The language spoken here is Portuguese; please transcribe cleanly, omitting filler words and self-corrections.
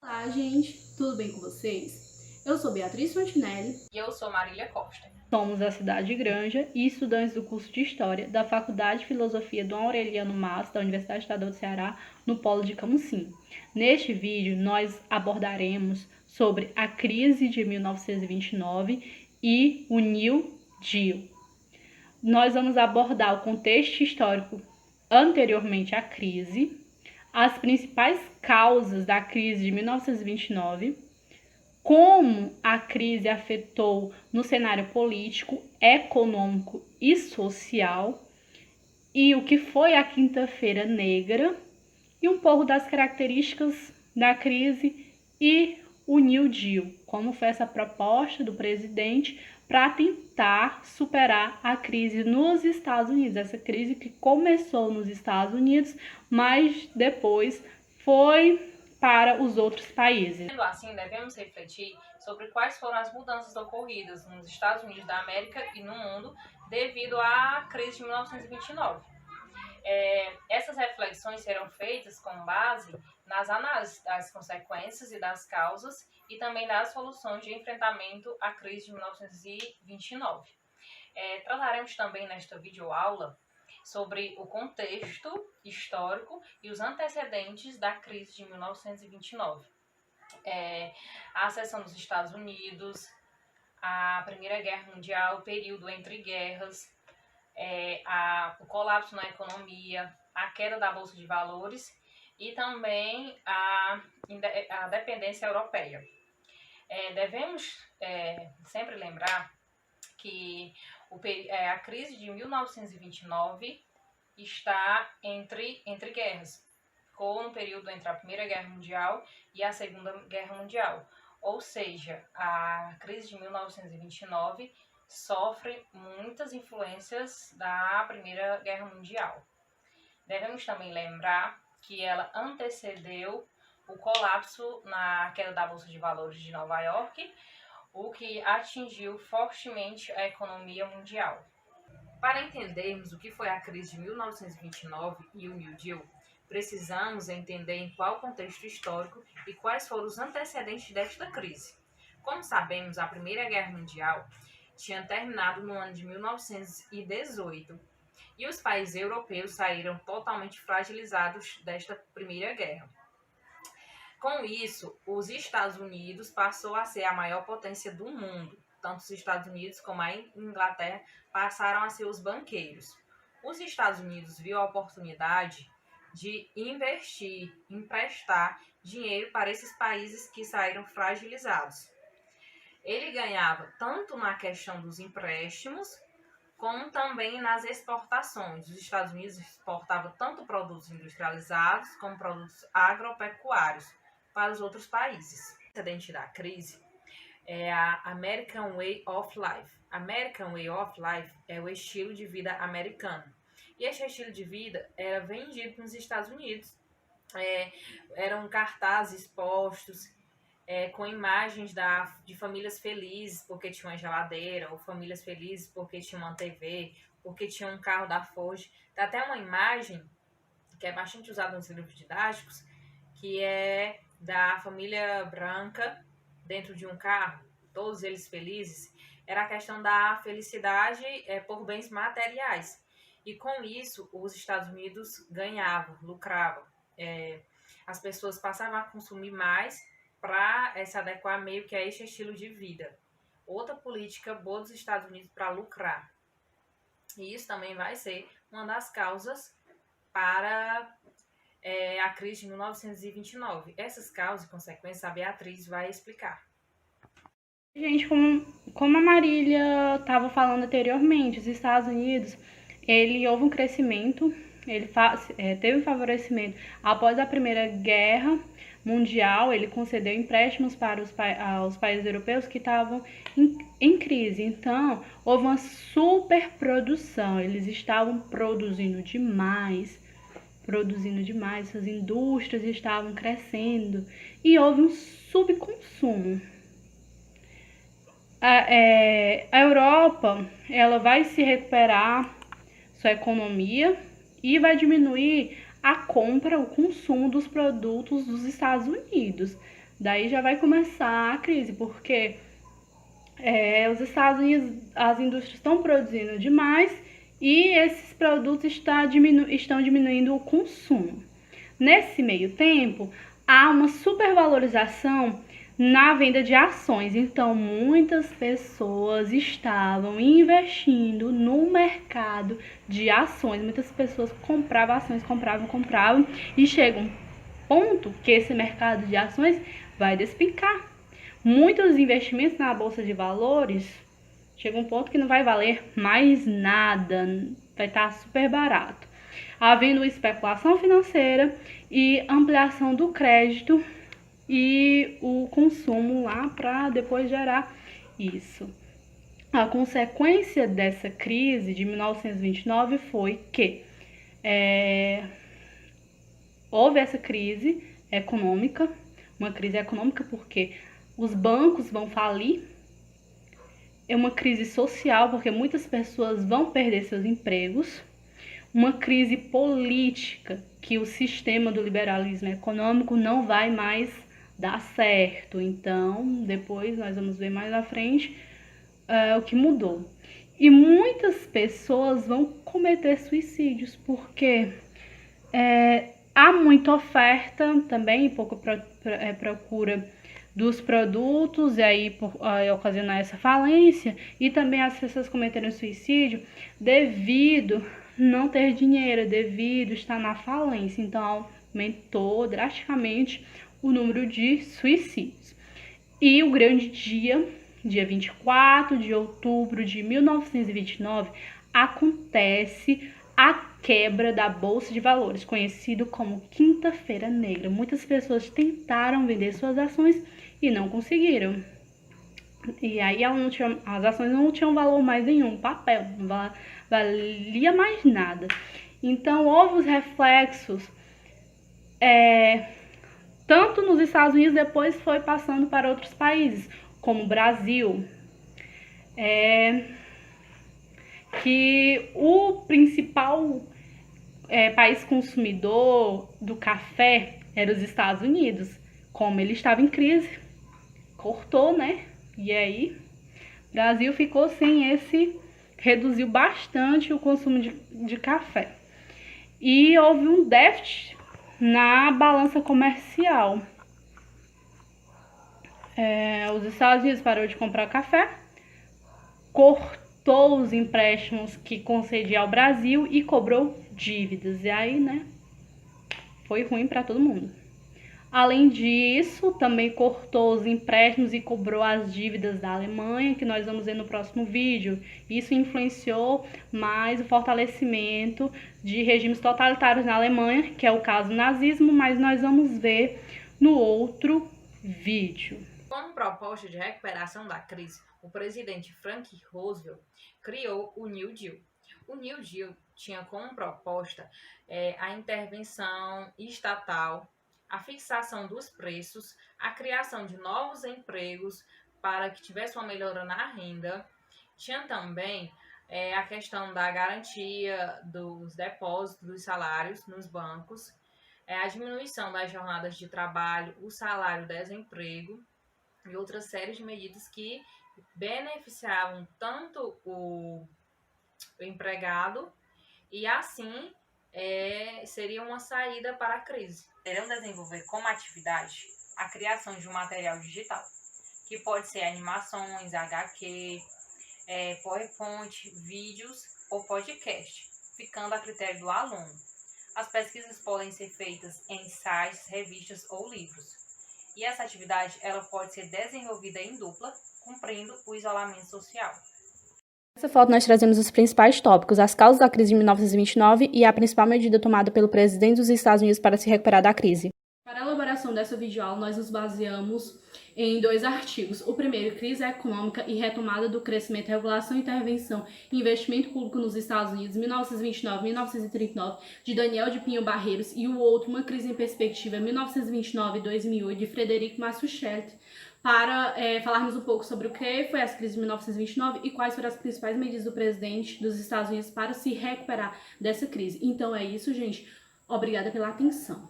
Olá, gente, tudo bem com vocês? Eu sou Beatriz Fontinelli. E eu sou Marília Costa. Somos da cidade de Granja e estudantes do curso de História da Faculdade de Filosofia Dom Aureliano Mas, da Universidade Estadual do Ceará, no Polo de Camusim. Neste vídeo, nós abordaremos sobre a crise de 1929 e o New Deal. Nós vamos abordar o contexto histórico anteriormente à crise, as principais causas da crise de 1929, como a crise afetou no cenário político, econômico e social, e o que foi a Quinta-feira Negra, e um pouco das características da crise e o New Deal, como foi essa proposta do presidente para tentar superar a crise nos Estados Unidos, essa crise que começou nos Estados Unidos, mas depois foi para os outros países. Sendo assim, devemos refletir sobre quais foram as mudanças ocorridas nos Estados Unidos da América e no mundo devido à crise de 1929. Essas reflexões serão feitas com base nas análises das consequências e das causas e também das soluções de enfrentamento à crise de 1929. Trataremos também nesta videoaula sobre o contexto histórico e os antecedentes da crise de 1929. A seção dos Estados Unidos, a Primeira Guerra Mundial, o período entre guerras, o colapso na economia, a queda da Bolsa de Valores e também a dependência europeia. Devemos sempre lembrar que a crise de 1929 está entre guerras. Ficou no período entre a Primeira Guerra Mundial e a Segunda Guerra Mundial. Ou seja, a crise de 1929 sofre muitas influências da Primeira Guerra Mundial. Devemos também lembrar que ela antecedeu o colapso na queda da Bolsa de Valores de Nova York, o que atingiu fortemente a economia mundial. Para entendermos o que foi a crise de 1929 e o New Deal, precisamos entender em qual contexto histórico e quais foram os antecedentes desta crise. Como sabemos, a Primeira Guerra Mundial tinha terminado no ano de 1918 e os países europeus saíram totalmente fragilizados desta Primeira Guerra. Com isso, os Estados Unidos passou a ser a maior potência do mundo. Tanto os Estados Unidos como a Inglaterra passaram a ser os banqueiros. Os Estados Unidos viu a oportunidade de investir, emprestar dinheiro para esses países que saíram fragilizados. Ele ganhava tanto na questão dos empréstimos, como também nas exportações. Os Estados Unidos exportavam tanto produtos industrializados como produtos agropecuários para os outros países. O antecedente da crise é a American Way of Life. American Way of Life é o estilo de vida americano. E este estilo de vida era vendido nos Estados Unidos. Eram cartazes postos com imagens de famílias felizes porque tinham uma geladeira, ou famílias felizes porque tinham uma TV, porque tinham um carro da Ford. Tem até uma imagem que é bastante usada nos livros didáticos, que é da família branca dentro de um carro, todos eles felizes. Era a questão da felicidade por bens materiais. E com isso, os Estados Unidos ganhavam, lucravam. As pessoas passavam a consumir mais para se adequar meio que a este estilo de vida. Outra política boa dos Estados Unidos para lucrar. E isso também vai ser uma das causas para a crise de 1929. Essas causas e consequências a Beatriz vai explicar. Gente, como a Marília estava falando anteriormente, os Estados Unidos, houve um crescimento, teve um favorecimento após a Primeira Guerra Mundial. Ele concedeu empréstimos para os países europeus que estavam em crise. Então, houve uma superprodução, eles estavam produzindo demais, as indústrias estavam crescendo e houve um subconsumo. A Europa, ela vai se recuperar sua economia e vai diminuir a compra, o consumo dos produtos dos Estados Unidos. Daí já vai começar a crise, porque os Estados Unidos, as indústrias estão produzindo demais e esses produtos estão diminuindo o consumo. Nesse meio tempo, há uma supervalorização na venda de ações. Então, muitas pessoas estavam investindo no mercado de ações. Muitas pessoas compravam ações, compravam, e chega um ponto que esse mercado de ações vai despencar. Muitos investimentos na bolsa de valores chega um ponto que não vai valer mais nada, vai estar super barato, havendo especulação financeira e ampliação do crédito e o consumo lá para depois gerar isso. A consequência dessa crise de 1929 foi que houve essa crise econômica, uma crise econômica porque os bancos vão falir, é uma crise social porque muitas pessoas vão perder seus empregos, uma crise política que o sistema do liberalismo econômico não vai mais dar certo. Então, depois nós vamos ver mais à frente o que mudou. E muitas pessoas vão cometer suicídios porque há muita oferta também e pouca procura dos produtos, e aí ocasionar essa falência, e também as pessoas cometerem suicídio devido não ter dinheiro, devido estar na falência. Então aumentou drasticamente o número de suicídios. E o grande dia 24 de outubro de 1929, acontece a quebra da Bolsa de Valores, conhecido como Quinta-feira Negra. Muitas pessoas tentaram vender suas ações e não conseguiram. E aí as ações não tinham valor mais nenhum, papel, não valia mais nada. Então houve os reflexos, tanto nos Estados Unidos, depois foi passando para outros países, como o Brasil, que o principal país consumidor do café era os Estados Unidos. Como ele estava em crise, cortou, né? E aí, o Brasil ficou sem reduziu bastante o consumo de café. E houve um déficit na balança comercial. Os Estados Unidos parou de comprar café, cortou os empréstimos que concedia ao Brasil e cobrou dívidas. E aí, né, foi ruim para todo mundo. Além disso, também cortou os empréstimos e cobrou as dívidas da Alemanha, que nós vamos ver no próximo vídeo. Isso influenciou mais o fortalecimento de regimes totalitários na Alemanha, que é o caso do nazismo, mas nós vamos ver no outro vídeo. Como proposta de recuperação da crise, o presidente Franklin Roosevelt criou o New Deal. O New Deal tinha como proposta a intervenção estatal, a fixação dos preços, a criação de novos empregos para que tivesse uma melhora na renda. Tinha também a questão da garantia dos depósitos dos salários nos bancos, a diminuição das jornadas de trabalho, o salário-desemprego e outras séries de medidas que beneficiavam tanto o empregado e assim seria uma saída para a crise. Irão desenvolver como atividade a criação de um material digital, que pode ser animações, HQ, PowerPoint, vídeos ou podcast, ficando a critério do aluno. As pesquisas podem ser feitas em sites, revistas ou livros. E essa atividade ela pode ser desenvolvida em dupla, cumprindo o isolamento social. Nessa foto nós trazemos os principais tópicos, as causas da crise de 1929 e a principal medida tomada pelo presidente dos Estados Unidos para se recuperar da crise. Para a elaboração dessa videoaula, nós nos baseamos em 2 artigos. O primeiro, Crise Econômica e Retomada do Crescimento, Regulação, Intervenção e Investimento Público nos Estados Unidos, 1929-1939, de Daniel de Pinho Barreiros, e o outro, Uma Crise em Perspectiva, 1929-2008, de Frederico Massuchelli, para falarmos um pouco sobre o que foi essa crise de 1929 e quais foram as principais medidas do presidente dos Estados Unidos para se recuperar dessa crise. Então é isso, gente. Obrigada pela atenção.